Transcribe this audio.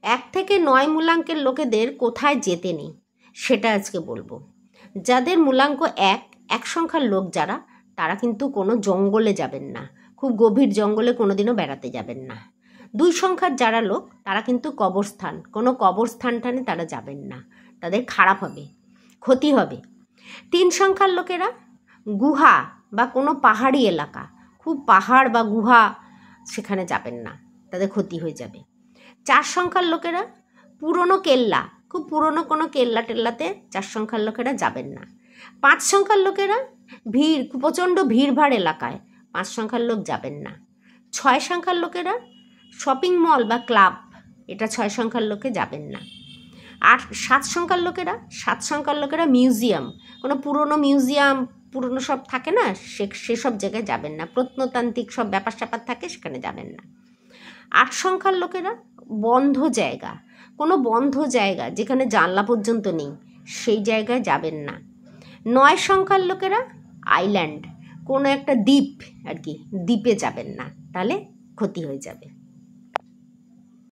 1 থেকে 9 মূলাঙ্কের লোকেদের কোথায় যেতে নেই সেটা আজকে বলবো। যাদের মূলাঙ্ক 1 সংখ্যার লোক যারা, তারা কিন্তু কোনো জঙ্গলে যাবেন না, খুব গভীর জঙ্গলে কোনোদিনও বেড়াতে যাবেন না। 2 সংখ্যার যারা লোক, তারা কিন্তু কবরস্থান, কোনো কবরস্থান টানে তারা যাবেন না, তাদের খারাপ হবে, ক্ষতি হবে। 3 সংখ্যার লোকেরা গুহা বা কোনো পাহাড়ি এলাকা, খুব পাহাড় বা গুহা, সেখানে যাবেন না, তাদের ক্ষতি হয়ে যাবে। 4 সংখ্যার লোকেরা পুরনো কেল্লা, খুব পুরনো কোনো কেল্লা টেল্লাতে 4 সংখ্যার লোকেরা যাবেন না। 5 সংখ্যার লোকেরা ভিড়, প্রচণ্ড ভিড়ভাড় এলাকায় 5 সংখ্যার লোক যাবেন না। 6 সংখ্যার লোকেরা শপিং মল বা ক্লাব, এটা 6 সংখ্যার লোকে যাবেন না। আর 7 সংখ্যার লোকেরা, 7 সংখ্যার লোকেরা মিউজিয়াম, কোনো পুরনো মিউজিয়াম, পুরনো সব থাকে না, সেসব জায়গায় যাবেন না, প্রত্নতান্ত্রিক সব ব্যাপার স্যাপার থাকে, সেখানে যাবেন না। 8 সংখ্যার লোকেরা বন্ধ জায়গা, কোনো বন্ধ জায়গা যেখানে জানলা পর্যন্ত নেই, সেই জায়গায় যাবেন না। 9 সংখ্যার লোকেরা আইল্যান্ড, কোনো একটা দ্বীপ আর কি, দ্বীপে যাবেন না, তাহলে ক্ষতি হয়ে যাবে।